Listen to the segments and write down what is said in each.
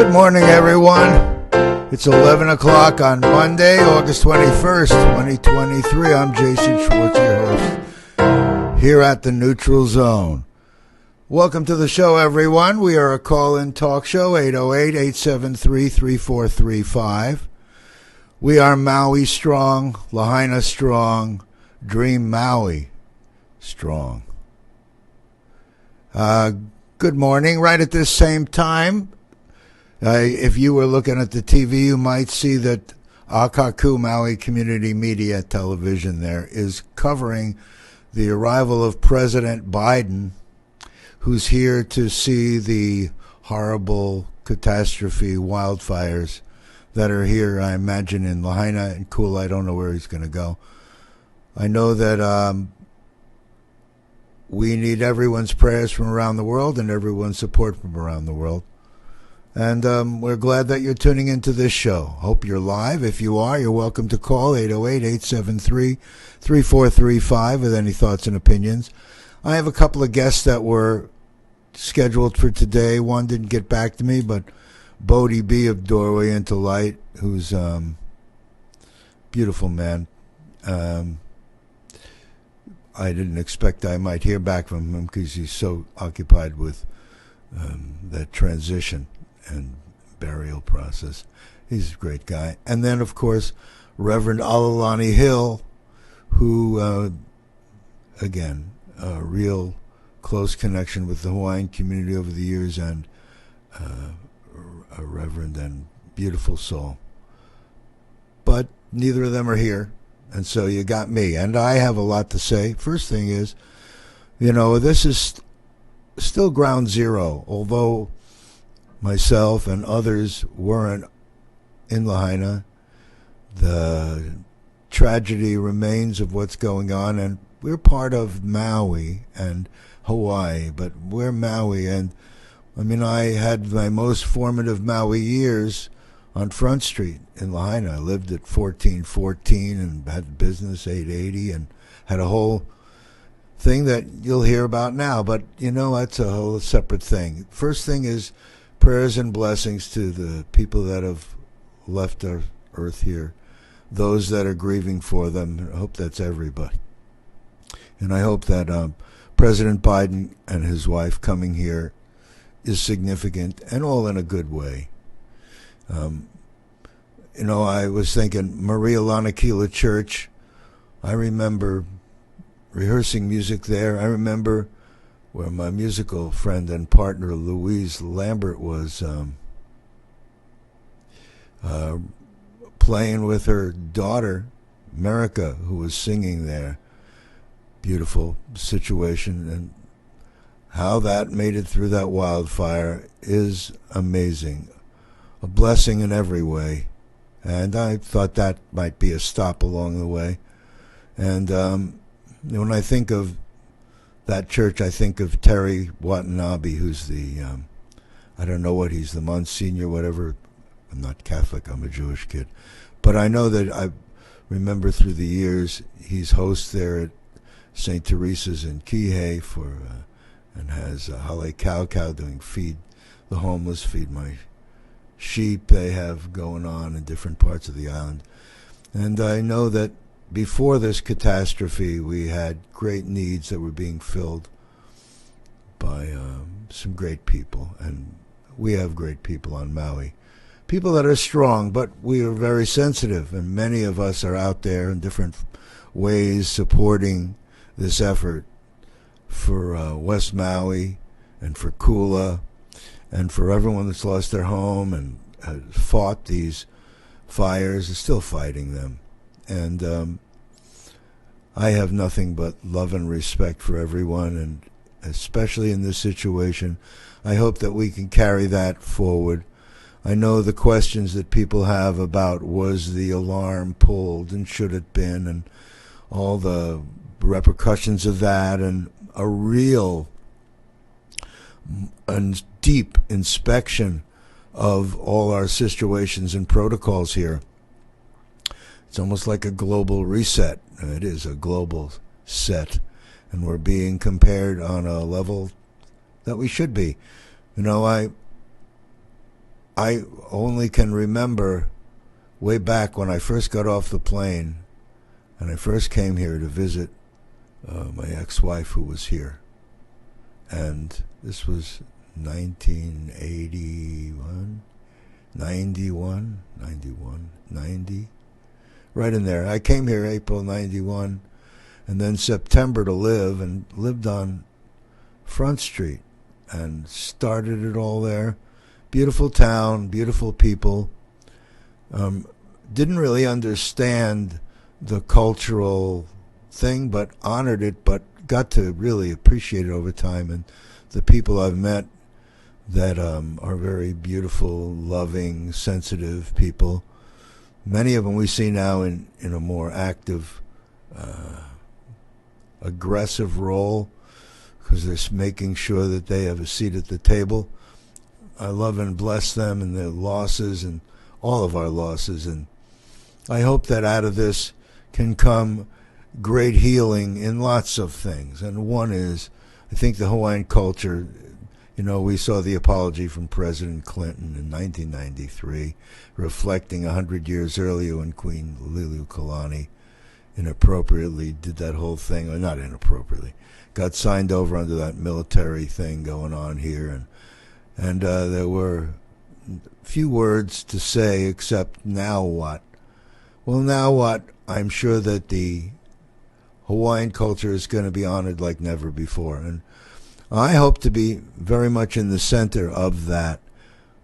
Good morning, everyone. It's 11 o'clock on Monday, August 21st, 2023. I'm Jason Schwartz, your host, here at the Neutral Zone. Welcome to the show, everyone. We are a call-in talk show, 808-873-3435. We are Maui strong, Lahaina strong, Dream Maui strong. Good morning. Right at this same time, if you were looking at the TV, you might see that Akaku Maui Community Media Television there is covering the arrival of President Biden, who's here to see the horrible catastrophe wildfires that are here, I imagine, in Lahaina and Kula. I don't know where he's going to go. I know that we need everyone's prayers from around the world and everyone's support from around the world. And we're glad that you're tuning into this show. Hope you're live. If you are, you're welcome to call 808-873-3435 with any thoughts and opinions. I have a couple of guests that were scheduled for today. One didn't get back to me, but Bodie B of Doorway into Light, who's beautiful man. I didn't expect I might hear back from him because he's so occupied with that transition and burial process. He's a great guy. And then, of course, Reverend Alalani Hill, who, again, a real close connection with the Hawaiian community over the years, and a reverend and beautiful soul. But neither of them are here, and so you got me. And I have a lot to say. First thing is, this is still ground zero, although myself and others weren't in Lahaina. The tragedy remains of what's going on, and we're part of Maui and Hawaii, but we're Maui. And I had my most formative Maui years on Front Street in Lahaina. I lived at 1414 and had business 880 and had a whole thing that you'll hear about now, but that's a whole separate thing. First thing is prayers and blessings to the people that have left our earth here, those that are grieving for them. I hope that's everybody. And I hope that President Biden and his wife coming here is significant and all in a good way. I was thinking Maria Lanakila Church. I remember rehearsing music there. I remember where my musical friend and partner Louise Lambert was playing with her daughter, Merica, who was singing there. Beautiful situation, and how that made it through that wildfire is amazing. A blessing in every way. And I thought that might be a stop along the way. And when I think of that church, I think of Terry Watanabe, who's the, I don't know what, he's the Monsignor, whatever. I'm not Catholic, I'm a Jewish kid. But I know that I remember through the years, he's host there at St. Teresa's in Kihei and has Hale Cow doing Feed the Homeless, Feed My Sheep they have going on in different parts of the island. And I know that before this catastrophe, we had great needs that were being filled by some great people. And we have great people on Maui. People that are strong, but we are very sensitive. And many of us are out there in different ways supporting this effort for West Maui and for Kula and for everyone that's lost their home and fought these fires, is still fighting them. And I have nothing but love and respect for everyone, and especially in this situation, I hope that we can carry that forward. I know the questions that people have about was the alarm pulled and should it been, and all the repercussions of that, and a real and deep inspection of all our situations and protocols here. It's almost like a global reset. It is a global set, and we're being compared on a level that we should be. I I only can remember way back when I first got off the plane and I first came here to visit my ex-wife who was here. And this was 1981, 90, right in there. I came here April 91 and then September to live, and lived on Front Street and started it all there. Beautiful town, beautiful people. Didn't really understand the cultural thing, but honored it, but got to really appreciate it over time. And the people I've met that are very beautiful, loving, sensitive people. Many of them we see now in a more active, aggressive role because they're making sure that they have a seat at the table. I love and bless them and their losses and all of our losses. And I hope that out of this can come great healing in lots of things. And one is, I think the Hawaiian culture, we saw the apology from President Clinton in 1993, reflecting 100 years earlier when Queen Liliuokalani inappropriately did that whole thing, or not inappropriately, got signed over under that military thing going on here. And there were few words to say except, now what? Well, now what? I'm sure that the Hawaiian culture is going to be honored like never before. And I hope to be very much in the center of that.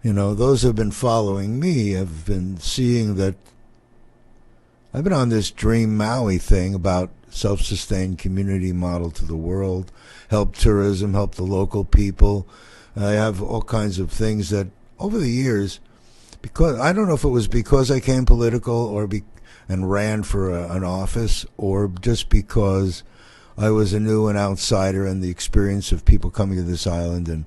Those who have been following me have been seeing that I've been on this Dream Maui thing about self-sustained community model to the world, help tourism, help the local people. I have all kinds of things that over the years, because I don't know if it was because I came political and ran for an office, or just because I was a new and outsider, and the experience of people coming to this island and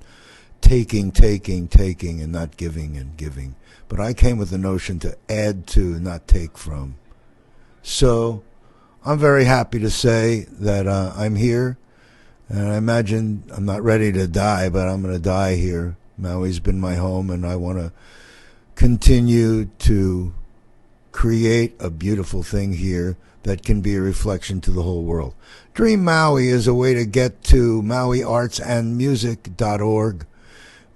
taking, and not giving and giving. But I came with the notion to add to, not take from. So I'm very happy to say that I'm here, and I imagine I'm not ready to die, but I'm going to die here. Maui's been my home, and I want to continue to create a beautiful thing here that can be a reflection to the whole world. Dream Maui is a way to get to MauiArtsAndMusic.org.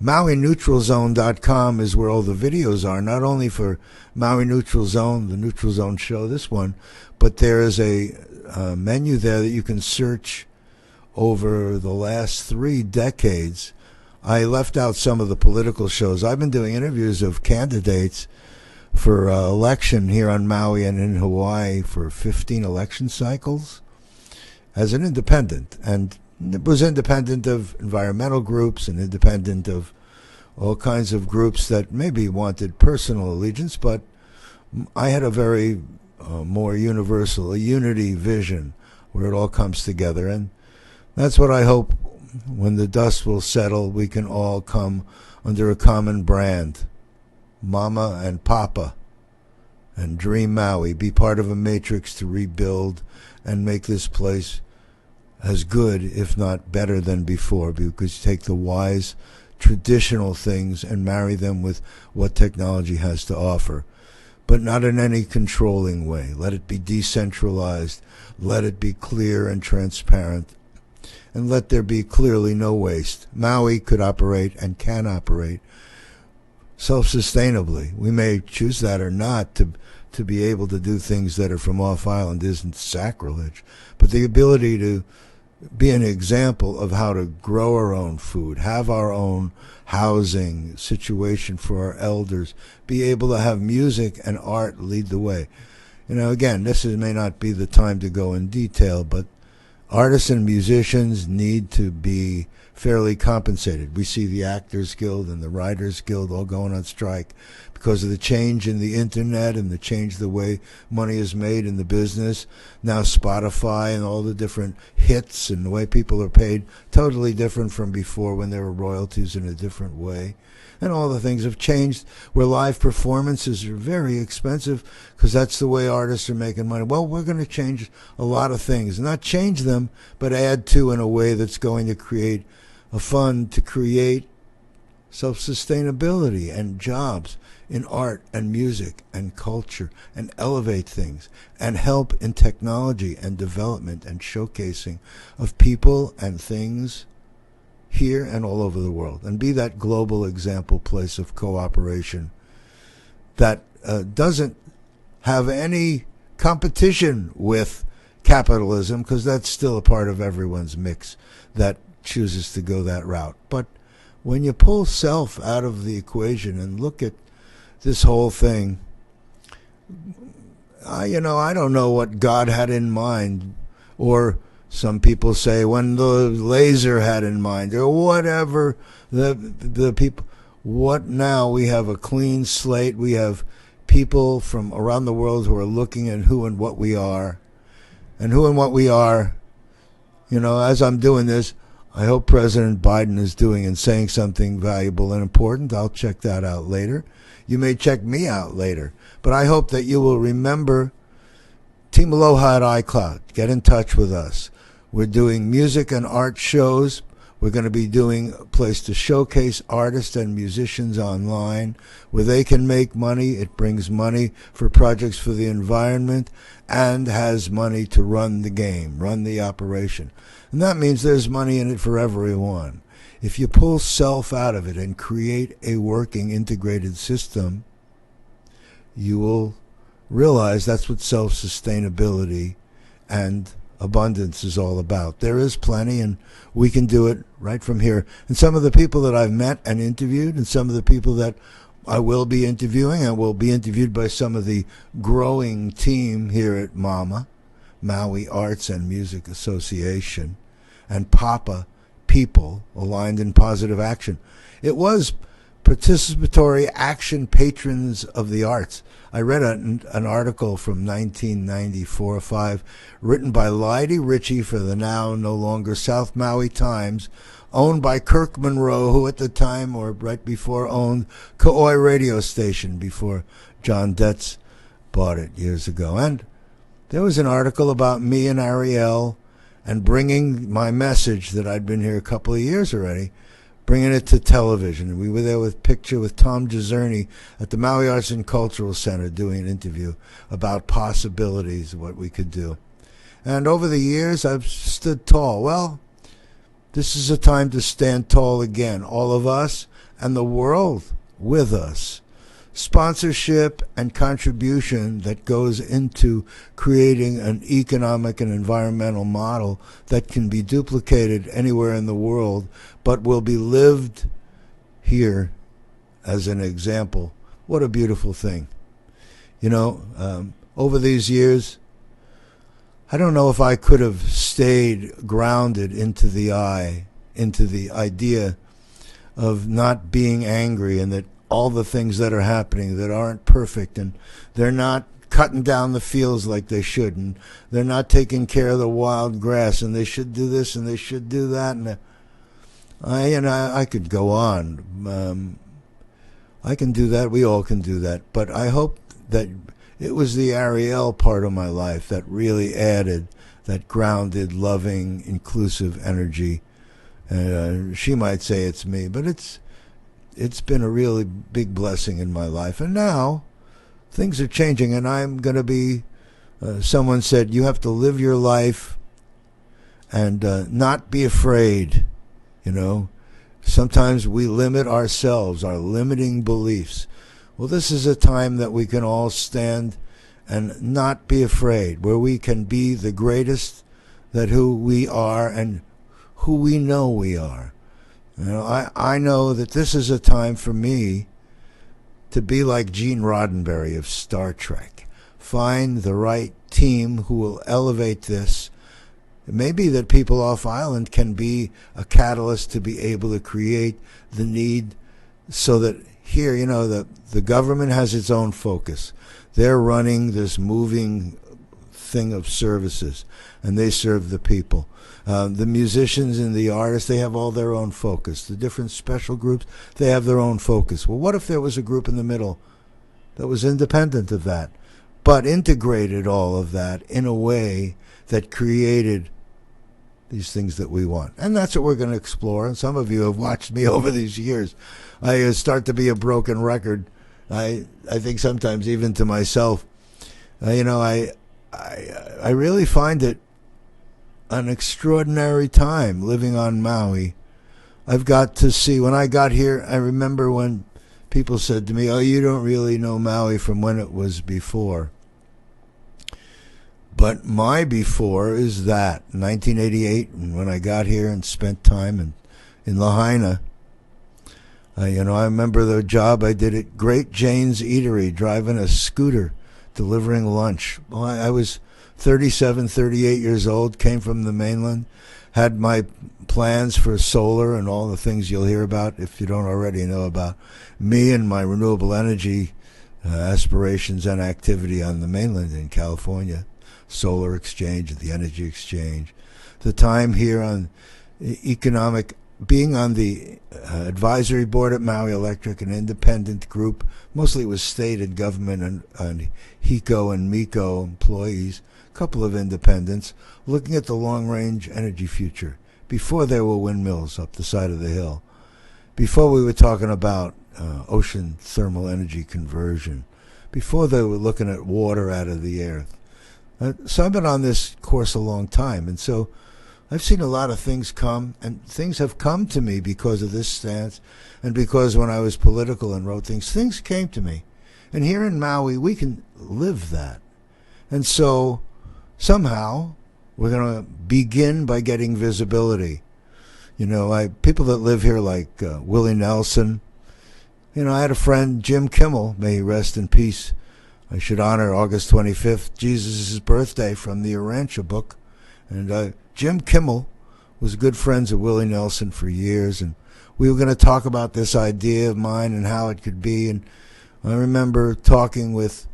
MauiNeutralZone.com is where all the videos are, not only for Maui Neutral Zone, the Neutral Zone show, this one, but there is a menu there that you can search over the last 3 decades. I left out some of the political shows. I've been doing interviews of candidates for election here on Maui and in Hawaii for 15 election cycles as an independent. And it was independent of environmental groups and independent of all kinds of groups that maybe wanted personal allegiance, but I had a very more universal, a unity vision where it all comes together. And that's what I hope when the dust will settle, we can all come under a common brand. Mama and Papa and Dream Maui, be part of a matrix to rebuild and make this place as good, if not better than before, because you take the wise traditional things and marry them with what technology has to offer, but not in any controlling way. Let it be decentralized, let it be clear and transparent, and let there be clearly no waste. Maui could operate and can operate self-sustainably. We may choose that or not to be able to do things that are from off-island isn't sacrilege, but the ability to be an example of how to grow our own food, have our own housing situation for our elders, be able to have music and art lead the way. Again, may not be the time to go in detail, but artists and musicians need to be fairly compensated. We see the Actors Guild and the Writers Guild all going on strike because of the change in the internet and the change the way money is made in the business. Now Spotify and all the different hits and the way people are paid, totally different from before when there were royalties in a different way. And all the things have changed where live performances are very expensive because that's the way artists are making money. Well, we're going to change a lot of things. Not change them, but add to in a way that's going to create a fund to create self-sustainability and jobs in art and music and culture, and elevate things and help in technology and development and showcasing of people and things here and all over the world, and be that global example place of cooperation that doesn't have any competition with capitalism, because that's still a part of everyone's mix that chooses to go that route. But when you pull self out of the equation and look at this whole thing, I don't know what God had in mind, or some people say when the laser had in mind, or whatever the people. What now? We have a clean slate. We have people from around the world who are looking at who and what we are. And who and what we are, as I'm doing this, I hope President Biden is doing and saying something valuable and important. I'll check that out later. You may check me out later. But I hope that you will remember TeamAloha at iCloud. Get in touch with us. We're doing music and art shows. We're going to be doing a place to showcase artists and musicians online where they can make money. It brings money for projects for the environment and has money to run the game, run the operation. And that means there's money in it for everyone. If you pull self out of it and create a working integrated system, you will realize that's what self-sustainability and abundance is all about. There is plenty, and we can do it right from here. And some of the people that I've met and interviewed, and some of the people that I will be interviewing and will be interviewed by some of the growing team here at Maui Arts and Music Association, and Papa People Aligned in Positive Action. It was Participatory Action Patrons of the Arts. I read an article from 1994 or 5 written by Leidy Ritchie for the now no longer South Maui Times, owned by Kirk Monroe, who at the time or right before owned Kauai radio station before John Detz bought it years ago. And there was an article about me and Ariel and bringing my message that I'd been here a couple of years already, bringing it to television. We were there with picture with Tom Giserni at the Maui Arts and Cultural Center doing an interview about possibilities of what we could do. And over the years, I've stood tall. Well, this is a time to stand tall again, all of us and the world with us. Sponsorship and contribution that goes into creating an economic and environmental model that can be duplicated anywhere in the world, but will be lived here as an example. What a beautiful thing. Over these years, I don't know if I could have stayed grounded into the idea of not being angry, and that all the things that are happening that aren't perfect, and they're not cutting down the fields like they should, and they're not taking care of the wild grass, and they should do this and they should do that, and I could go on. I can do that. We all can do that. But I hope that it was the Ariel part of my life that really added that grounded, loving, inclusive energy. She might say it's me, but it's been a really big blessing in my life. And now things are changing, and I'm going to be, someone said, you have to live your life and not be afraid. Sometimes we limit ourselves, our limiting beliefs. Well, this is a time that we can all stand and not be afraid, where we can be the greatest that who we are and who we know we are. I know that this is a time for me to be like Gene Roddenberry of Star Trek. Find the right team who will elevate this. It may be that people off island can be a catalyst to be able to create the need, so that here, the government has its own focus. They're running this moving thing of services, and they serve the people. The musicians and the artists, they have all their own focus. The different special groups, they have their own focus. Well, what if there was a group in the middle that was independent of that, but integrated all of that in a way that created these things that we want. And that's what we're going to explore. And some of you have watched me over these years. I start to be a broken record. I think sometimes even to myself. I really find it an extraordinary time living on Maui. I've got to see, when I got here, I remember when people said to me, "Oh, you don't really know Maui from when it was before." But my before is that, 1988, when I got here and spent time in Lahaina. I remember the job I did at Great Jane's Eatery, driving a scooter, delivering lunch. Well, I was 37, 38 years old, came from the mainland, had my plans for solar and all the things you'll hear about if you don't already know about me and my renewable energy aspirations and activity on the mainland in California. Solar exchange, the energy exchange. The time here on being on the advisory board at Maui Electric, an independent group, mostly it was state and government and HECO and MECO employees, a couple of independents, looking at the long-range energy future, before there were windmills up the side of the hill, before we were talking about ocean thermal energy conversion, before they were looking at water out of the earth. So I've been on this course a long time, and so I've seen a lot of things come, and things have come to me because of this stance, and because when I was political and wrote things came to me. And here in Maui, we can live that. And so somehow we're going to begin by getting visibility. People that live here like Willie Nelson. I had a friend, Jim Kimmel, may he rest in peace. I should honor August 25th, Jesus' birthday, from the Urantia book. And Jim Kimmel was good friends of Willie Nelson for years, and we were going to talk about this idea of mine and how it could be. And I remember talking with,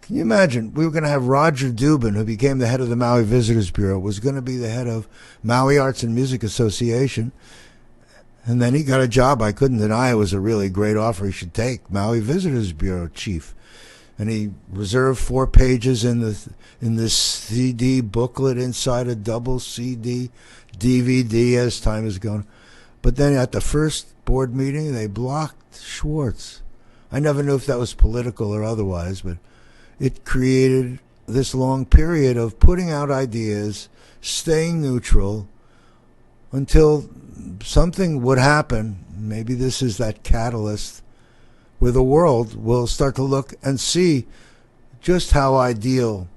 can you imagine, we were going to have Roger Dubin, who became the head of the Maui Visitors Bureau, was going to be the head of Maui Arts and Music Association. And then he got a job I couldn't deny. It was a really great offer he should take, Maui Visitors Bureau chief. And he reserved 4 pages in this CD booklet inside a double CD DVD as time is going. But then at the first board meeting, they blocked Schwartz. I never knew if that was political or otherwise, but it created this long period of putting out ideas, staying neutral, until something would happen. Maybe this is that catalyst where the world will start to look and see just how ideal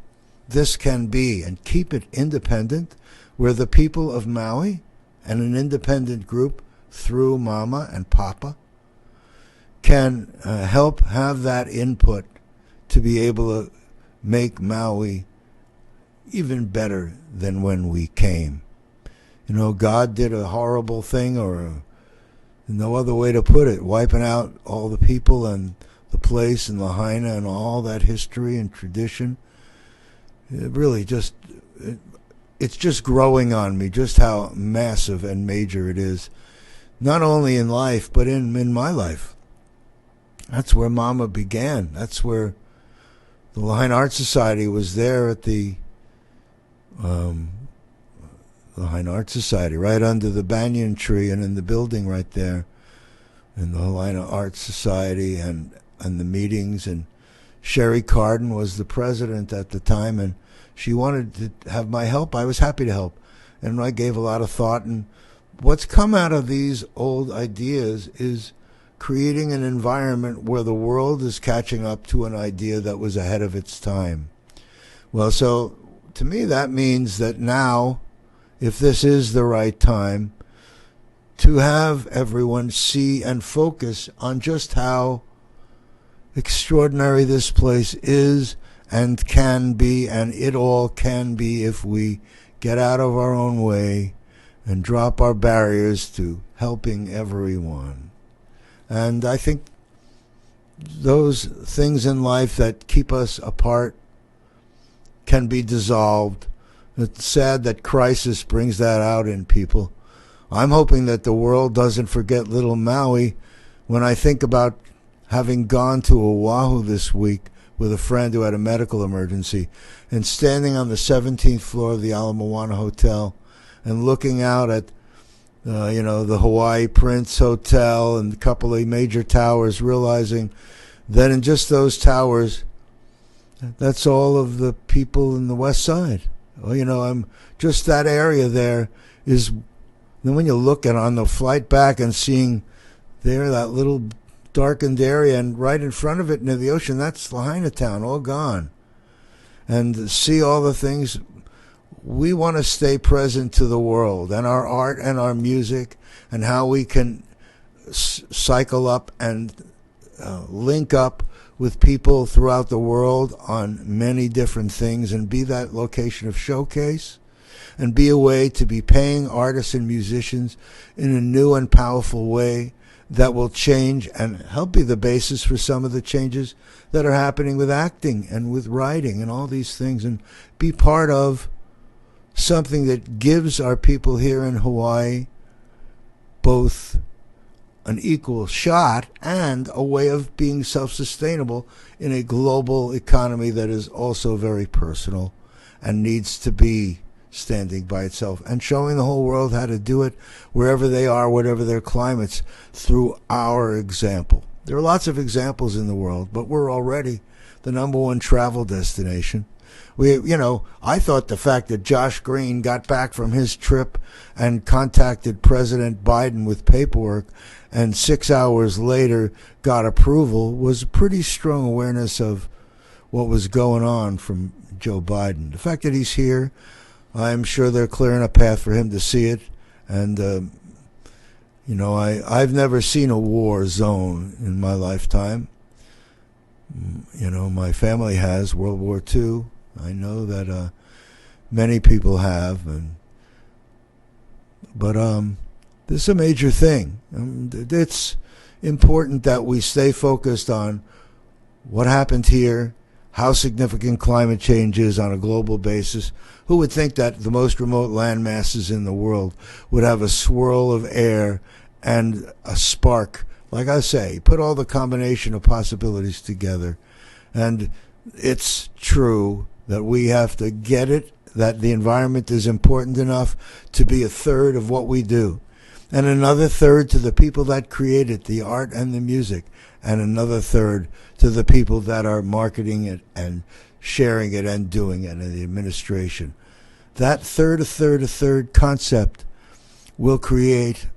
this can be, and keep it independent, where the people of Maui and an independent group through Mama and Papa can help have that input to be able to make Maui even better than when we came. God did a horrible thing, or no other way to put it, wiping out all the people and the place and Lahaina and all that history and tradition. It really it's just growing on me just how massive and major it is, not only in life, but in my life. That's where Mama began. That's where the Lahaina Art Society was there at the Lahaina Art Society, right under the banyan tree and in the building right there, in the Lahaina Art Society and the meetings. And Sherry Carden was the president at the time, and she wanted to have my help. I was happy to help, and I gave a lot of thought. And what's come out of these old ideas is creating an environment where the world is catching up to an idea that was ahead of its time. Well, so to me that means that now, if this is the right time, to have everyone see and focus on just how extraordinary this place is and can be, and it all can be if we get out of our own way and drop our barriers to helping everyone. And I think those things in life that keep us apart can be dissolved. It's sad that crisis brings that out in people. I'm hoping that the world doesn't forget little Maui. When I think about having gone to Oahu this week with a friend who had a medical emergency, and standing on the 17th floor of the Ala Moana Hotel and looking out at the Hawaii Prince Hotel and a couple of major towers, realizing that in just those towers, that's all of the people in the West Side. Well, I'm just that area there is. Then when you look at on the flight back and seeing there that little darkened area, and right in front of it near the ocean, that's Lahaina town, all gone. And see all the things. We want to stay present to the world and our art and our music, and how we can cycle up and link up with people throughout the world on many different things, and be that location of showcase, and be a way to be paying artists and musicians in a new and powerful way that will change and help be the basis for some of the changes that are happening with acting and with writing and all these things, and be part of something that gives our people here in Hawaii both an equal shot and a way of being self-sustainable in a global economy that is also very personal and needs to be standing by itself, and showing the whole world how to do it wherever they are, whatever their climates, through our example. There are lots of examples in the world, but we're already the number one travel destination. I thought the fact that Josh Green got back from his trip and contacted President Biden with paperwork and 6 hours later got approval was a pretty strong awareness of what was going on from Joe Biden. The fact that he's here, I'm sure they're clearing a path for him to see it. And, I've never seen a war zone in my lifetime. My family has. World War II. I know that many people have. But this is a major thing. It's important that we stay focused on what happened here, how significant climate change is on a global basis. Who would think that the most remote land masses in the world would have a swirl of air and a spark? Like I say, put all the combination of possibilities together. And it's true that we have to get it, that the environment is important enough to be a third of what we do. And another third to the people that create it, the art and the music. And another third to the people that are marketing it and sharing it and doing it, and the administration. That a third concept will create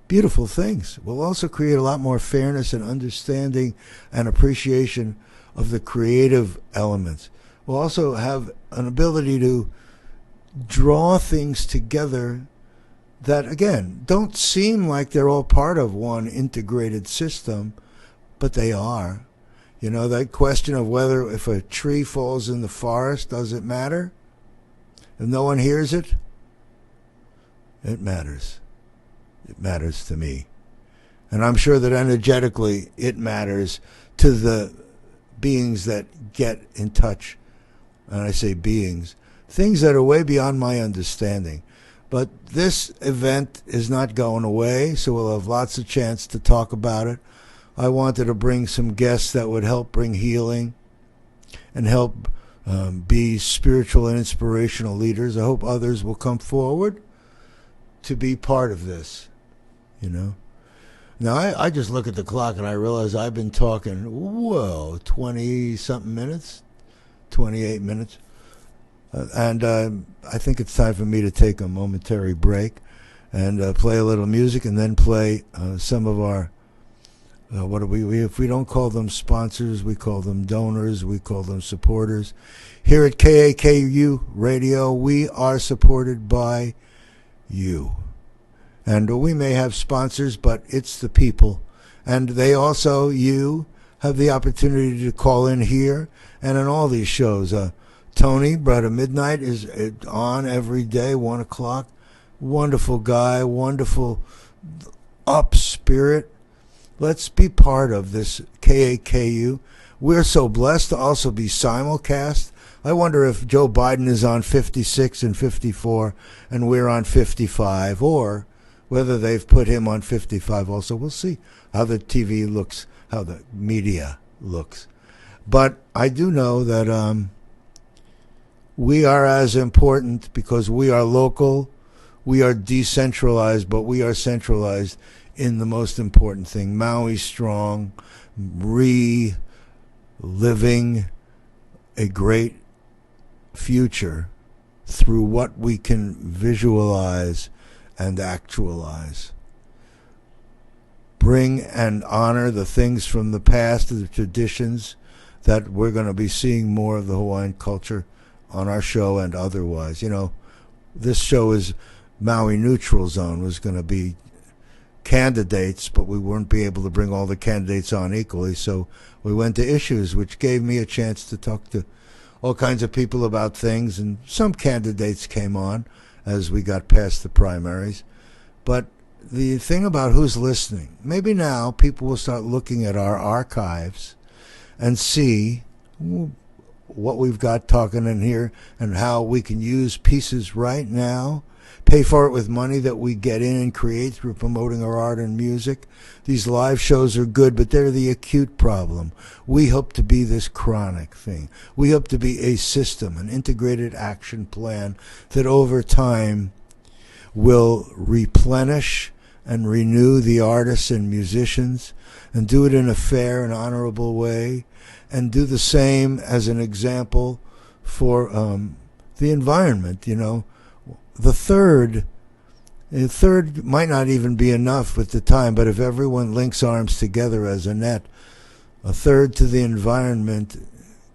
beautiful things. Will also create a lot more fairness and understanding and appreciation of the creative elements. We'll also have an ability to draw things together that, again, don't seem like they're all part of one integrated system, but they are. That question of whether if a tree falls in the forest, does it matter? If no one hears it, it matters. It matters to me. And I'm sure that energetically it matters to the beings that get in touch. And I say beings, things that are way beyond my understanding. But this event is not going away, so we'll have lots of chance to talk about it. I wanted to bring some guests that would help bring healing and help be spiritual and inspirational leaders. I hope others will come forward to be part of this, Now, I just look at the clock and I realize I've been talking, 20-something minutes, 28 minutes. And I think it's time for me to take a momentary break and play a little music, and then play some of our if we don't call them sponsors, we call them donors, we call them supporters. Here at KAKU Radio, we are supported by you. And we may have sponsors, but it's the people. And they also, you, have the opportunity to call in here and on all these shows. Tony, Brother Midnight, is on every day, 1 o'clock. Wonderful guy, wonderful up spirit. Let's be part of this KAKU. We're so blessed to also be simulcast. I wonder if Joe Biden is on 56 and 54 and we're on 55, or whether they've put him on 55 also. We'll see how the TV looks, how the media looks. But I do know that we are as important because we are local, we are decentralized, but we are centralized in the most important thing. Maui strong, reliving a great future through what we can visualize and actualize. Bring and honor the things from the past, the traditions that we're going to be seeing more of the Hawaiian culture on our show and otherwise. You know, this show is Maui Neutral Zone, was going to be candidates, but we weren't be able to bring all the candidates on equally, so we went to issues, which gave me a chance to talk to all kinds of people about things, and some candidates came on as we got past the primaries. But the thing about who's listening, maybe now people will start looking at our archives and see what we've got talking in here and how we can use pieces right now, pay for it with money that we get in and create through promoting our art and music. These live shows are good, but they're the acute problem. We hope to be this chronic thing. We hope to be a system, an integrated action plan that over time will replenish and renew the artists and musicians and do it in a fair and honorable way, and do the same as an example for the environment. You know, the third might not even be enough at the time, but if everyone links arms together as a net, a third to the environment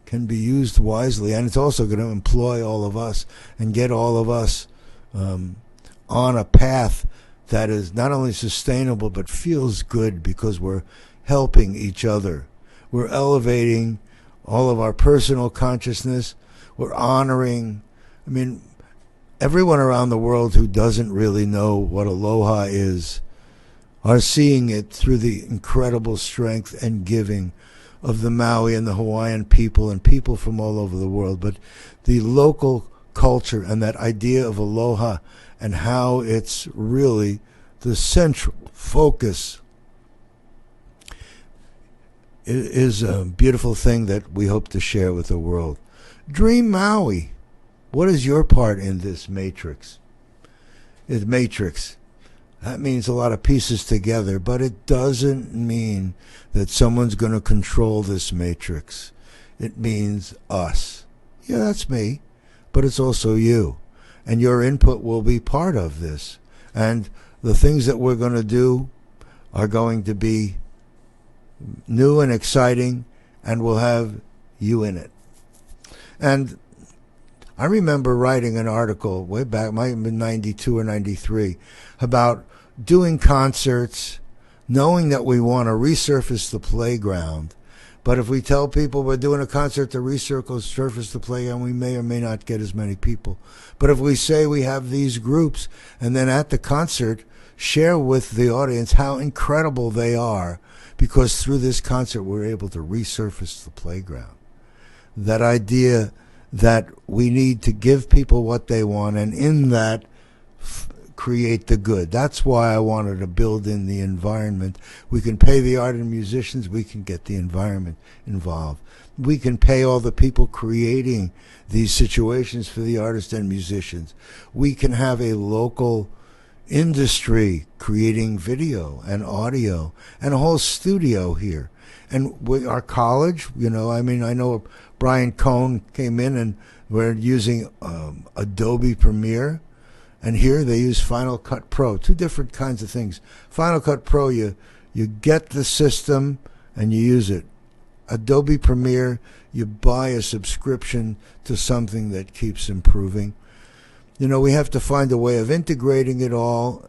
can be used wisely, and it's also going to employ all of us and get all of us on a path that is not only sustainable but feels good, because we're helping each other. We're elevating all of our personal consciousness. We're honoring, I mean, everyone around the world who doesn't really know what aloha is are seeing it through the incredible strength and giving of the Maui and the Hawaiian people and people from all over the world. But the local culture and that idea of aloha and how it's really the central focus is a beautiful thing that we hope to share with the world. Dream Maui. What is your part in this matrix? It's matrix. That means a lot of pieces together, but it doesn't mean that someone's going to control this matrix. It means us. Yeah, that's me, but it's also you. And your input will be part of this. And the things that we're going to do are going to be new and exciting, and will have you in it. And I remember writing an article way back, might have been 92 or 93, about doing concerts, knowing that we want to resurface the playground. But if we tell people we're doing a concert to resurface the playground, we may or may not get as many people. But if we say we have these groups, and then at the concert share with the audience how incredible they are, because through this concert we're able to resurface the playground. That idea that we need to give people what they want, and in that create the good. That's why I wanted to build in the environment. We can pay the art and musicians, we can get the environment involved. We can pay all the people creating these situations for the artists and musicians. We can have a local industry creating video and audio and a whole studio here. And with our college, you know, I mean, I know Brian Cohn came in and we're using Adobe Premiere, and here they use Final Cut Pro, two different kinds of things. Final Cut Pro, you get the system and you use it. Adobe Premiere, you buy a subscription to something that keeps improving. You know, we have to find a way of integrating it all.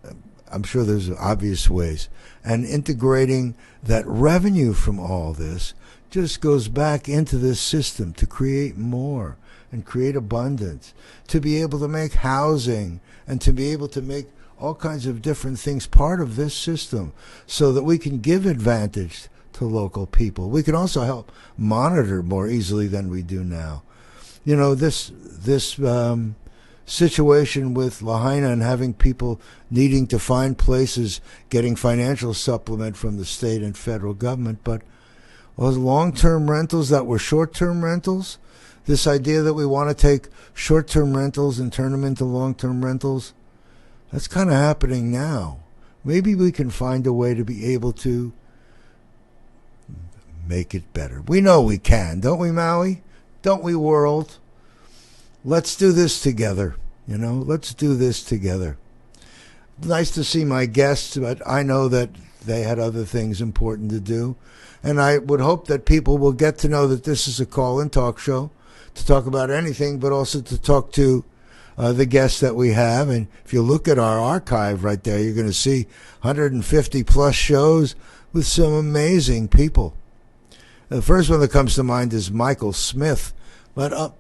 I'm sure there's obvious ways. And integrating that revenue from all this just goes back into this system to create more and create abundance, to be able to make housing and to be able to make all kinds of different things part of this system so that we can give advantage to local people. We can also help monitor more easily than we do now. You know, this situation with Lahaina and having people needing to find places, getting financial supplement from the state and federal government, but those long-term rentals that were short-term rentals, this idea that we want to take short-term rentals and turn them into long-term rentals, That's kind of happening now. Maybe we can find a way to be able to make it better. We know we can, don't we, Maui? Don't we, world? Let's do this together. Let's do this together. Nice to see my guests, but I know that they had other things important to do. And I would hope that people will get to know that this is a call-in talk show to talk about anything, but also to talk to the guests that we have. And if you look at our archive right there, you're going to see 150 plus shows with some amazing people. The first one that comes to mind is Michael Smith. But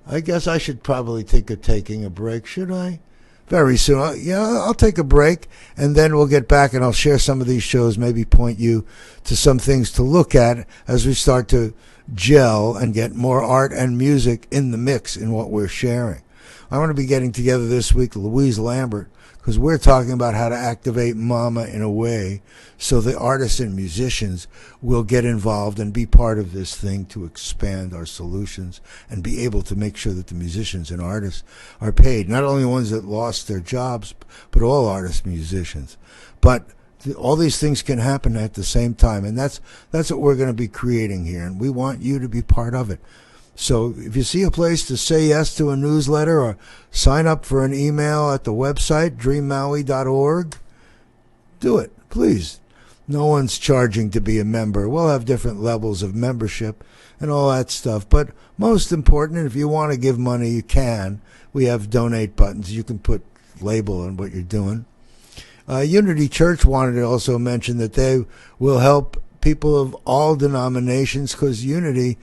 I guess I should probably think of taking a break, should I? Very soon. I'll take a break, and then we'll get back, and I'll share some of these shows, maybe point you to some things to look at as we start to gel and get more art and music in the mix in what we're sharing. I want to be getting together this week with Louise Lambert, because we're talking about how to activate Mama in a way so the artists and musicians will get involved and be part of this thing to expand our solutions and be able to make sure that the musicians and artists are paid, not only the ones that lost their jobs, but all artists and musicians. But all these things can happen at the same time, and that's what we're going to be creating here, and we want you to be part of it. So if you see a place to say yes to a newsletter or sign up for an email at the website, dreammaui.org, do it, please. No one's charging to be a member. We'll have different levels of membership and all that stuff. But most important, if you want to give money, you can. We have donate buttons. You can put label on what you're doing. Unity Church wanted to also mention that they will help people of all denominations, because Unity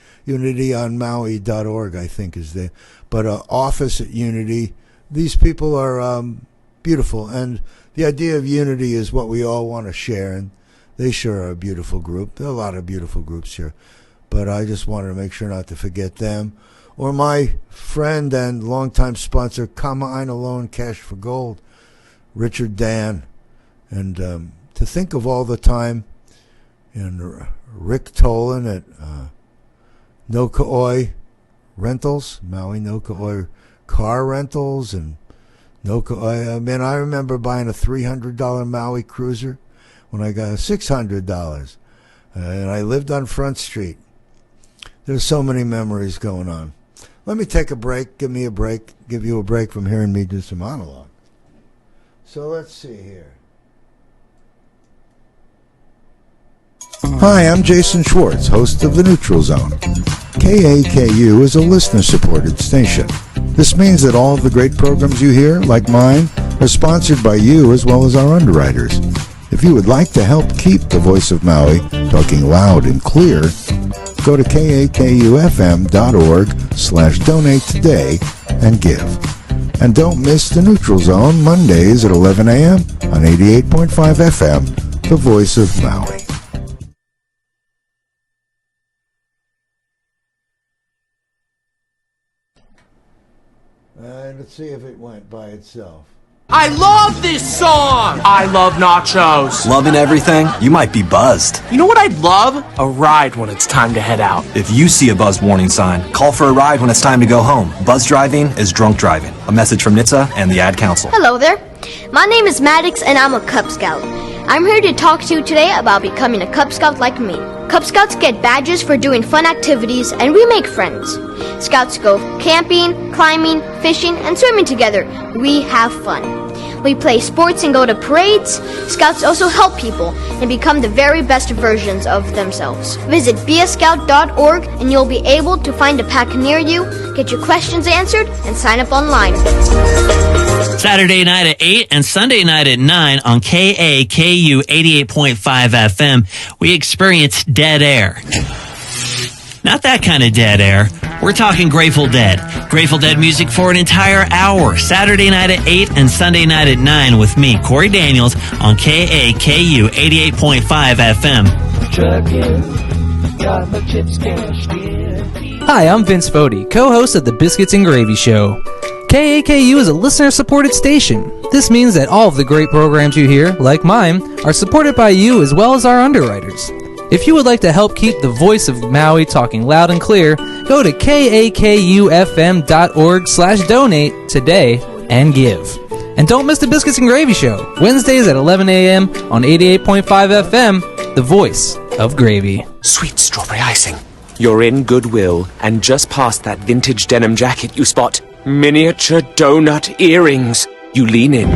on Maui.org, I think, is there. But office at Unity, these people are beautiful. And the idea of Unity is what we all want to share. And they sure are a beautiful group. There are a lot of beautiful groups here. But I just wanted to make sure not to forget them. Or my friend and longtime sponsor, Kama'aina Loan Cash for Gold, Richard Dan. And to think of all the time, and Rick Tolan at Nokaoi Rentals, Maui Nokaoi Car Rentals, and Nokaoi. I remember buying a $300 Maui Cruiser when I got $600, and I lived on Front Street. There's so many memories going on. Let me take a break. Give you a break from hearing me do some monologue. So let's see here. Hi, I'm Jason Schwartz, host of The Neutral Zone. KAKU is a listener-supported station. This means that all of the great programs you hear, like mine, are sponsored by you as well as our underwriters. If you would like to help keep the voice of Maui talking loud and clear, go to kakufm.org/donate today and give. And don't miss The Neutral Zone Mondays at 11 a.m. on 88.5 FM, the voice of Maui. Let's see if it went by itself. I love this song! I love nachos. Loving everything? You might be buzzed. You know what I'd love? A ride when it's time to head out. If you see a buzzed warning sign, call for a ride when it's time to go home. Buzz driving is drunk driving. A message from NHTSA and the Ad Council. Hello there. My name is Maddox and I'm a Cub Scout. I'm here to talk to you today about becoming a Cub Scout like me. Cub Scouts get badges for doing fun activities and we make friends. Scouts go camping, climbing, fishing, and swimming together. We have fun. We play sports and go to parades. Scouts also help people and become the very best versions of themselves. Visit beascout.org and you'll be able to find a pack near you, get your questions answered, and sign up online. Saturday night at 8 and Sunday night at 9 on KAKU 88.5 FM, we experience dead air. Not that kind of dead air. We're talking Grateful Dead. Grateful Dead music for an entire hour. Saturday night at 8 and Sunday night at 9 with me, Corey Daniels, on KAKU 88.5 FM. Hi, I'm Vince Fodi, co-host of the Biscuits and Gravy Show. KAKU is a listener-supported station. This means that all of the great programs you hear, like mine, are supported by you as well as our underwriters. If you would like to help keep the voice of Maui talking loud and clear, go to kakufm.org/donate today and give. And don't miss the Biscuits and Gravy Show, Wednesdays at 11 a.m. on 88.5 FM, the voice of gravy. Sweet strawberry icing. You're in Goodwill, and just past that vintage denim jacket you spot miniature donut earrings. You lean in.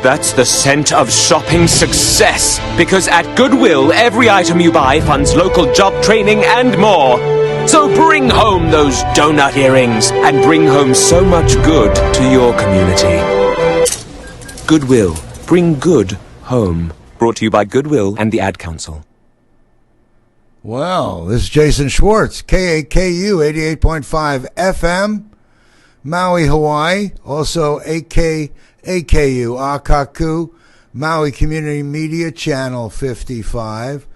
That's the scent of shopping success. Because at Goodwill, every item you buy funds local job training and more. So bring home those donut earrings and bring home so much good to your community. Goodwill. Bring good home. Brought to you by Goodwill and the Ad Council. Well, this is Jason Schwartz, KAKU 88.5 FM, Maui, Hawaii. Also AKAKU, Akaku, Maui Community Media, Channel 55.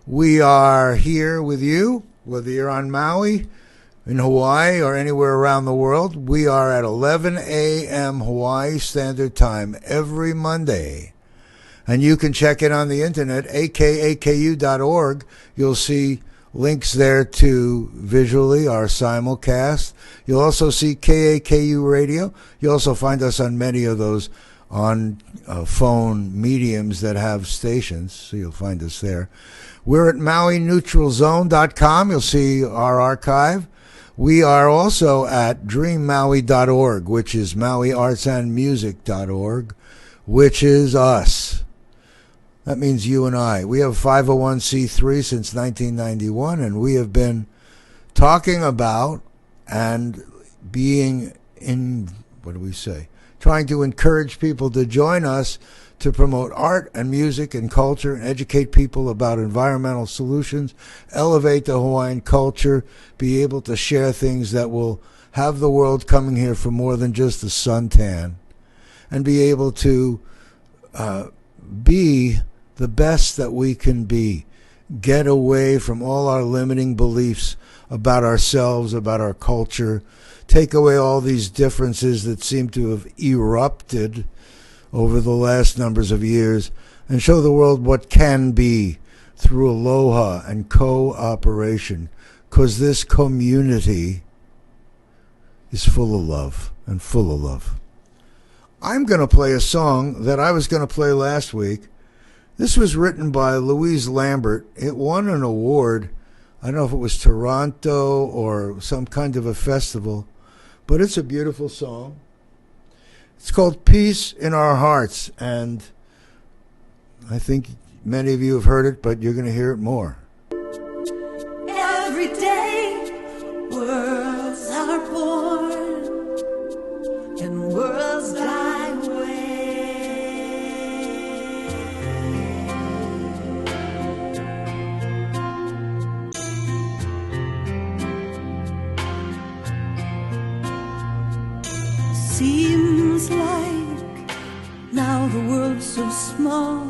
We are here with you, whether you're on Maui, in Hawaii, or anywhere around the world. We are at 11 a.m. Hawaii Standard Time every Monday. And you can check it on the internet, akaku.org. You'll see links there to visually our simulcast. You'll also see KAKU Radio. You'll also find us on many of those on phone mediums that have stations, so you'll find us there. We're at MauiNeutralZone.com. You'll see our archive. We are also at DreamMaui.org, which is MauiArtsAndMusic.org, which is us. That means you and I. We have 501c3 since 1991, and we have been talking about and being in, trying to encourage people to join us to promote art and music and culture and educate people about environmental solutions, elevate the Hawaiian culture, be able to share things that will have the world coming here for more than just the suntan, and be able to be the best that we can be. Get away from all our limiting beliefs about ourselves, about our culture. Take away all these differences that seem to have erupted over the last numbers of years, and show the world what can be through aloha and cooperation, because this community is full of love and full of love. I'm going to play a song that I was going to play last week. This was written by Louise Lambert. It won an award. I don't know if it was Toronto or some kind of a festival, but it's a beautiful song. It's called Peace in Our Hearts, and I think many of you have heard it, but you're going to hear it more. Every day, worlds are born, and worlds die away. Seems like now the world's so small,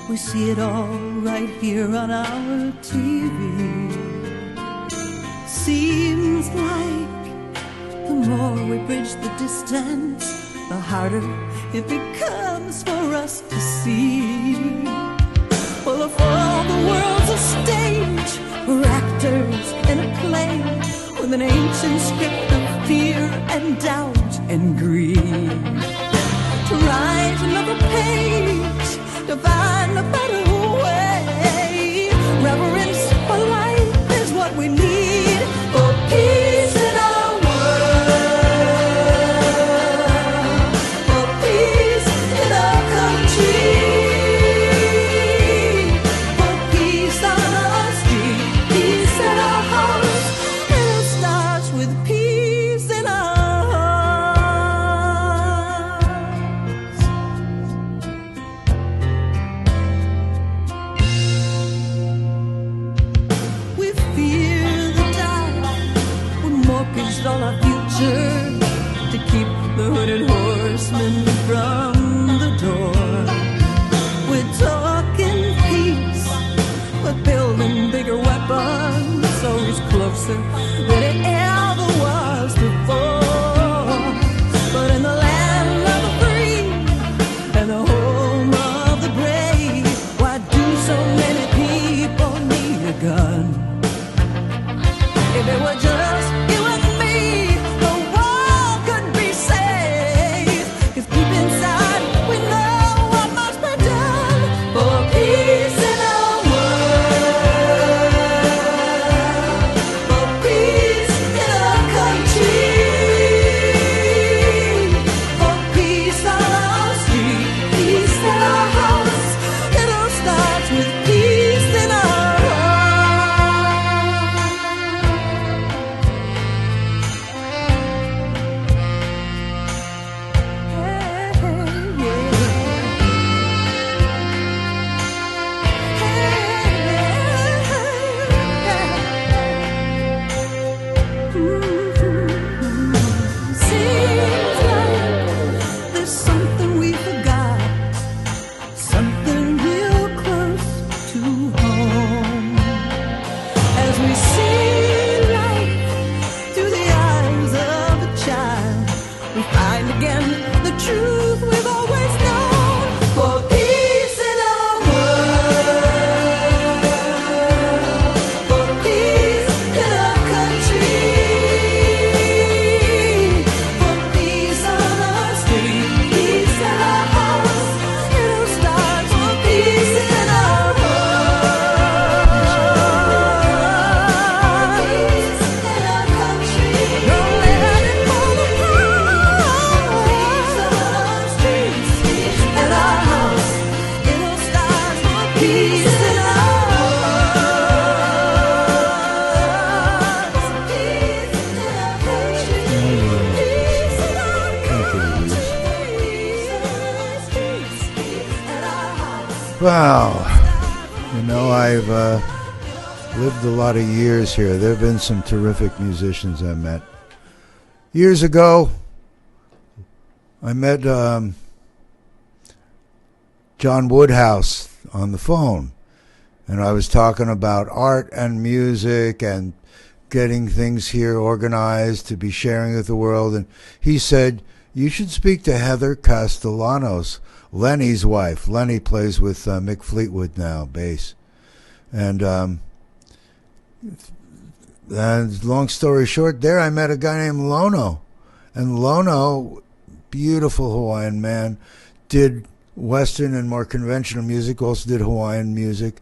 we see it all right here on our TV. Seems like the more we bridge the distance, the harder it becomes for us to see. Well, if all the world's a stage, we're actors in a play with an ancient script of fear and doubt and greed. To write another page, to find a better way. Reverence for life is what we need for peace in our world, for peace in our country, for peace on our street, peace in our house. And it starts with peace in our all our future to keep the hooded horsemen from the door. We're talking peace, we're building bigger weapons, so it's closer than it ever was before. But in the land of the free and the home of the brave, why do so many people need a gun? If it were just you and me, the world could be saved. Well, you know, I've lived a lot of years here. There have been some terrific musicians I met. Years ago, I met John Woodhouse on the phone, and I was talking about art and music and getting things here organized to be sharing with the world. And he said, you should speak to Heather Castellanos, Lenny's wife. Lenny plays with Mick Fleetwood now, bass. And long story short, there I met a guy named Lono. And Lono, beautiful Hawaiian man, did Western and more conventional music, also did Hawaiian music.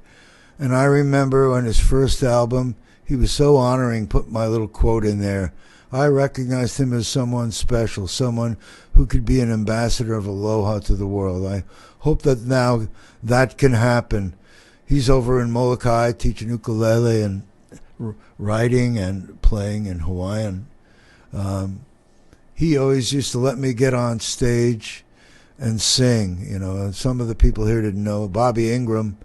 And I remember on his first album, he was so honoring, put my little quote in there. I recognized him as someone special, someone who could be an ambassador of aloha to the world. I hope that now that can happen. He's over in Molokai teaching ukulele and writing and playing in Hawaiian. He always used to let me get on stage and sing. You know, some of the people here didn't know. Bobby Ingram,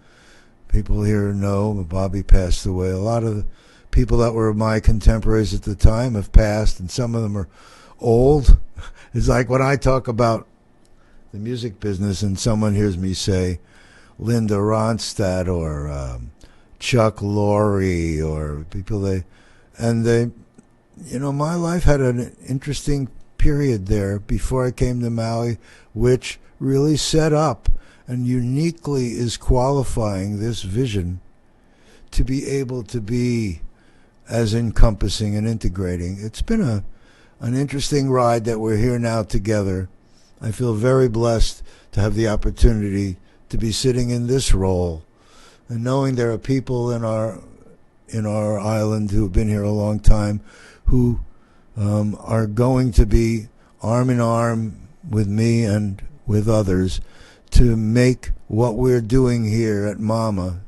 people here know. Bobby passed away. A lot of the people that were my contemporaries at the time have passed, and some of them are old. It's like when I talk about the music business and someone hears me say Linda Ronstadt or Chuck Lorre or people they, you know, my life had an interesting period there before I came to Maui, which really set up and uniquely is qualifying this vision to be able to be as encompassing and integrating. It's been an interesting ride that we're here now together. I feel very blessed to have the opportunity to be sitting in this role and knowing there are people in our island who have been here a long time who are going to be arm in arm with me and with others to make what we're doing here at Mama,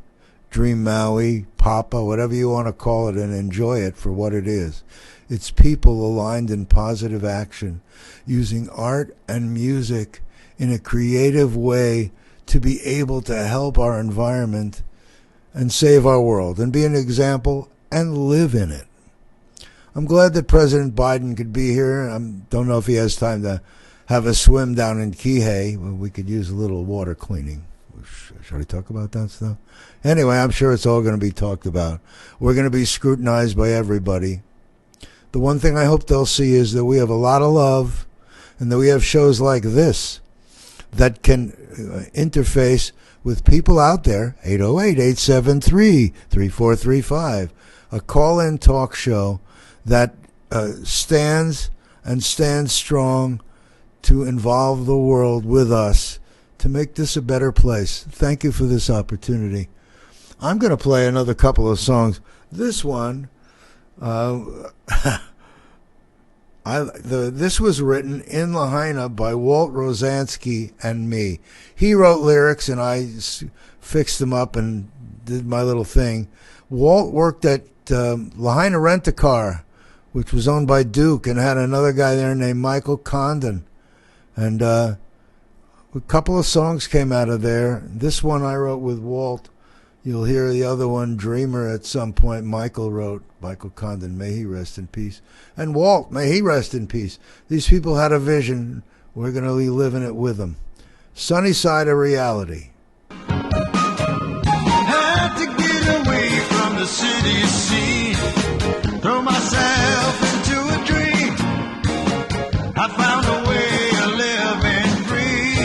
Dream Maui, Papa, whatever you want to call it, and enjoy it for what it is. It's people aligned in positive action, using art and music in a creative way to be able to help our environment and save our world and be an example and live in it. I'm glad that President Biden could be here. I don't know if he has time to have a swim down in Kihei. We could use a little water cleaning. Should I talk about that stuff? Anyway, I'm sure it's all going to be talked about. We're going to be scrutinized by everybody. The one thing I hope they'll see is that we have a lot of love and that we have shows like this that can interface with people out there. 808-873-3435. A call-in talk show that stands strong to involve the world with us to make this a better place. Thank you for this opportunity. I'm going to play another couple of songs. This one, this was written in Lahaina by Walt Rosansky and me. He wrote lyrics and I fixed them up and did my little thing. Walt worked at Lahaina Rent-A-Car, which was owned by Duke, and had another guy there named Michael Condon. And a couple of songs came out of there. This one I wrote with Walt. You'll hear the other one, Dreamer, at some point. Michael wrote, Michael Condon, may he rest in peace. And Walt, may he rest in peace. These people had a vision. We're going to be living it with them. Sunny Side of Reality. Had to get away from the city scene, throw myself into a dream. I found a way of living free,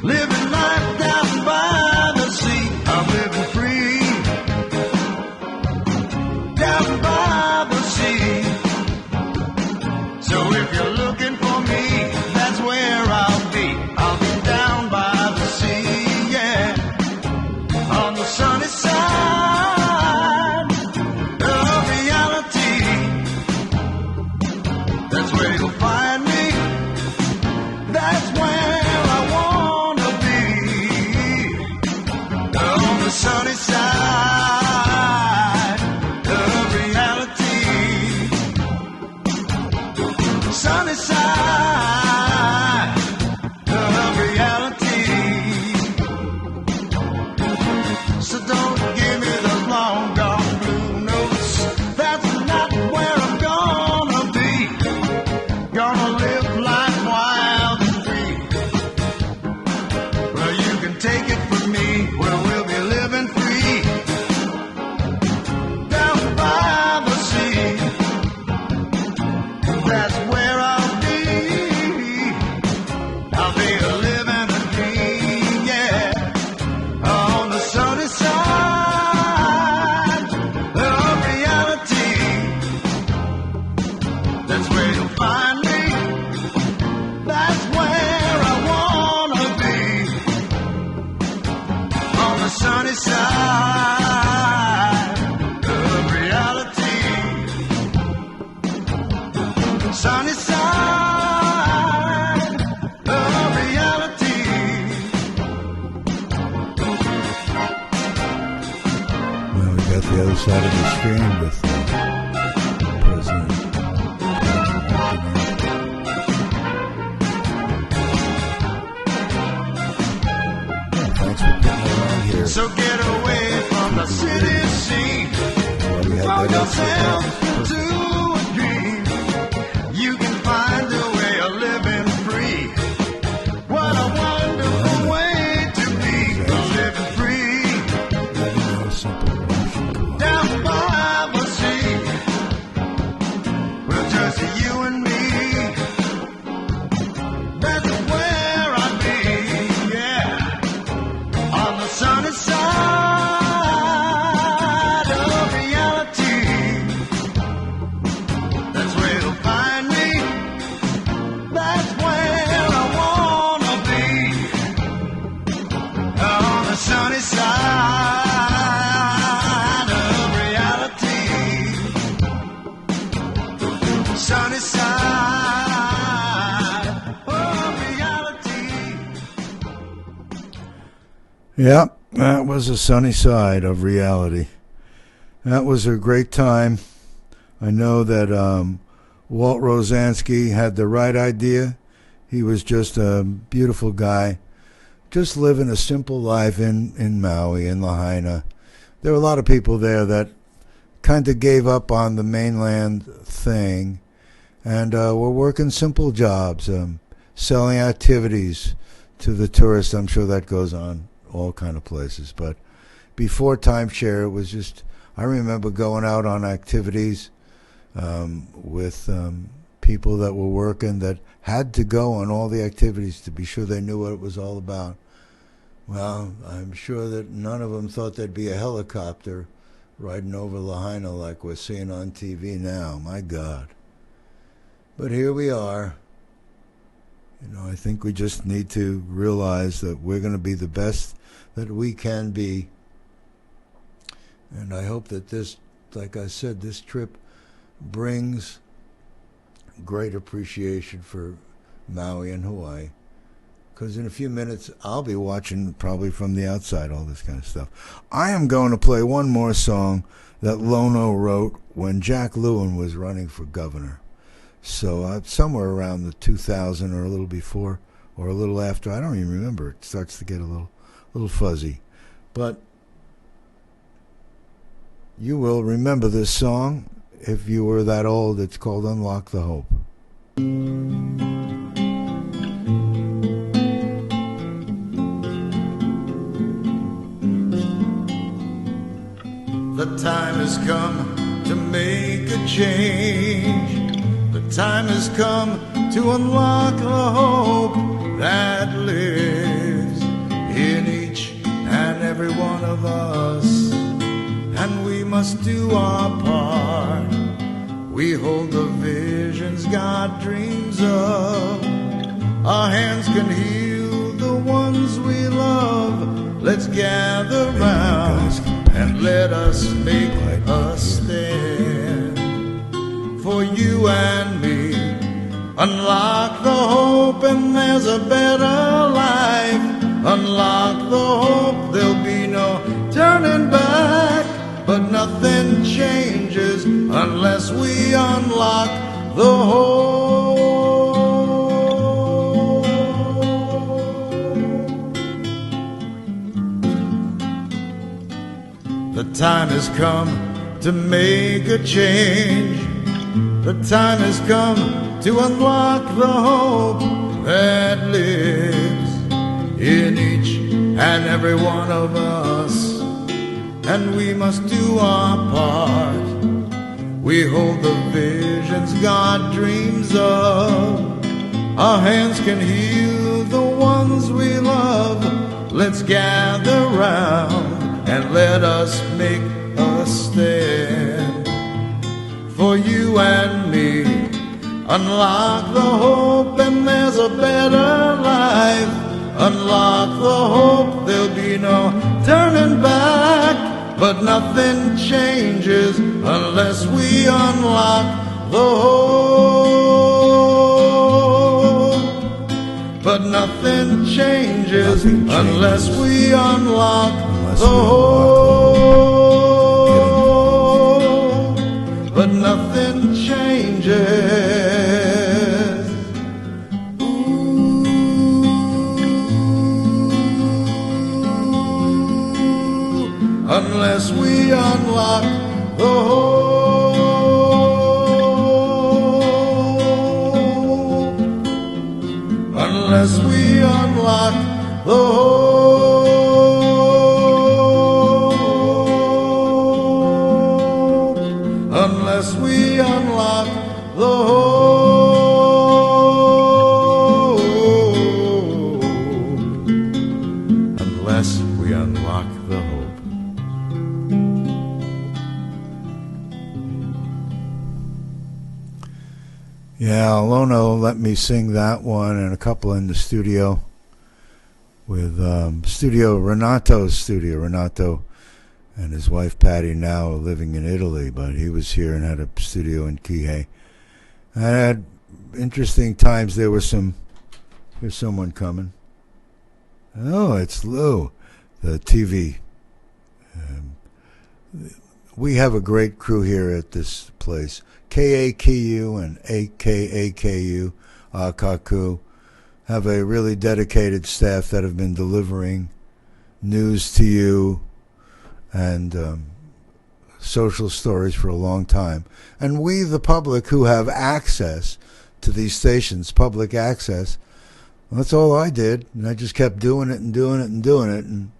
living life down by the sea. I'm living free, down by the sea. So if you're looking for me, that's where I'll be. I'll be down by the sea, yeah, on the sunny side of other side of the screen with President. Thanks for putting along here. So get away from the city scene. Throw yourself into a dream. You can find a way of living free. What a wonderful way to be, living free. Down by the sea, well, just you and me. That's where I'd be, yeah. On the sunny side of reality. That's where you'll find me. That's where I wanna be. On the sunny side of reality. Sunny side of reality. Yeah, that was the sunny side of reality. That was a great time. I know that Walt Rosansky had the right idea. He was just a beautiful guy, just living a simple life in Maui, in Lahaina. There were a lot of people there that kind of gave up on the mainland thing and were working simple jobs, selling activities to the tourists. I'm sure that goes on all kind of places. But before timeshare, it was just, I remember going out on activities with people that were working that had to go on all the activities to be sure they knew what it was all about. Well, I'm sure that none of them thought there'd be a helicopter riding over Lahaina like we're seeing on TV now. My God. But here we are. You know, I think we just need to realize that we're going to be the best that we can be. And I hope that this, like I said, this trip brings great appreciation for Maui and Hawaii. Because in a few minutes, I'll be watching probably from the outside, all this kind of stuff. I am going to play one more song that Lono wrote when Jack Lewin was running for governor. So somewhere around the 2000 or a little before or a little after. I don't even remember. It starts to get a little fuzzy. But you will remember this song if you were that old. It's called Unlock the Hope. The time has come to make a change. The time has come to unlock the hope that lives in each and every one of us. And we must do our part. We hold the visions God dreams of. Our hands can heal the ones we love. Let's gather round and let us make a stand for you and me. Unlock the hope and there's a better life. Unlock the hope, there'll be no turning back. But nothing changes unless we unlock the hope. The time has come to make a change. The time has come to unlock the hope that lives in each and every one of us. And we must do our part. We hold the visions God dreams of. Our hands can heal the ones we love. Let's gather round and let us make a stand for you and me. Unlock the hope and there's a better life. Unlock the hope, there'll be no turning back. But nothing changes unless we unlock the hope. But nothing changes unless we unlock the hope. the hope. Unless we unlock the hope. Unless we unlock the hope. Unless we unlock the hope. Yeah, Lono let me sing that one and a couple in the studio with Renato's studio. Renato and his wife Patty now are living in Italy, but he was here and had a studio in Kihei. I had interesting times. There's someone coming. Oh, it's Lou, the TV. We have a great crew here at this place. KAKU and AKAKU, Akaku, have a really dedicated staff that have been delivering news to you and social stories for a long time. And we, the public, who have access to these stations, public access, that's all I did. And I just kept doing it and doing it and doing it and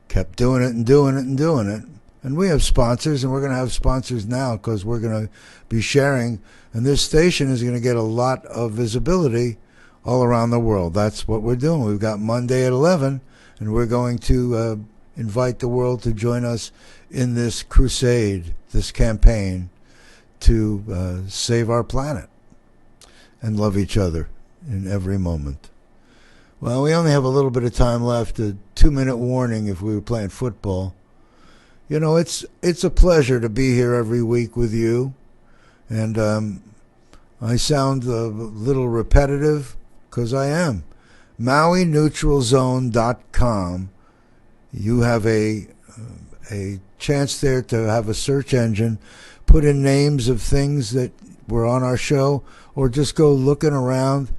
kept doing it and doing it and doing it. And we have sponsors, and we're going to have sponsors now because we're going to be sharing. And this station is going to get a lot of visibility all around the world. That's what we're doing. We've got Monday at 11, and we're going to invite the world to join us in this crusade, this campaign to save our planet and love each other in every moment. Well, we only have a little bit of time left. A 2-minute warning if we were playing football. You know, it's a pleasure to be here every week with you. And I sound a little repetitive because I am. MauiNeutralZone.com. You have a chance there to have a search engine. Put in names of things that were on our show or just go looking around.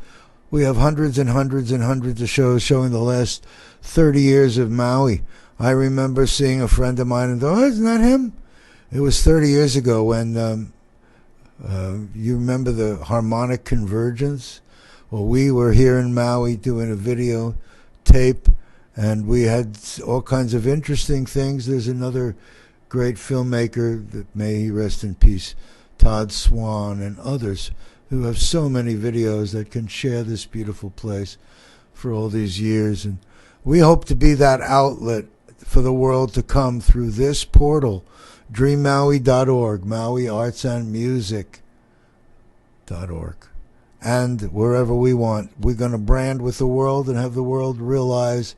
We have hundreds and hundreds and hundreds of shows showing the last 30 years of Maui. I remember seeing a friend of mine and thought, oh, isn't that him? It was 30 years ago when, you remember the harmonic convergence? Well, we were here in Maui doing a video tape, and we had all kinds of interesting things. There's another great filmmaker, that may he rest in peace, Todd Swan, and others who have so many videos that can share this beautiful place for all these years. And we hope to be that outlet for the world to come through this portal, dreammaui.org, MauiArtsAndMusic.org. And wherever we want, we're going to brand with the world and have the world realize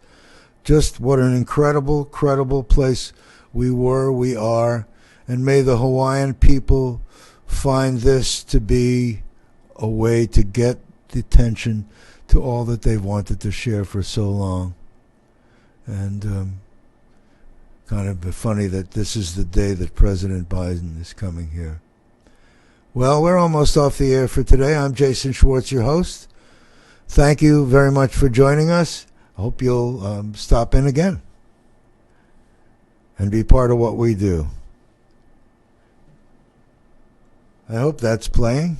just what an incredible, credible place we are. And may the Hawaiian people find this to be a way to get the attention to all that they've wanted to share for so long. And kind of funny that this is the day that President Biden is coming here. Well, we're almost off the air for today. I'm Jason Schwartz, your host. Thank you very much for joining us. I hope you'll stop in again and be part of what we do. I hope that's playing.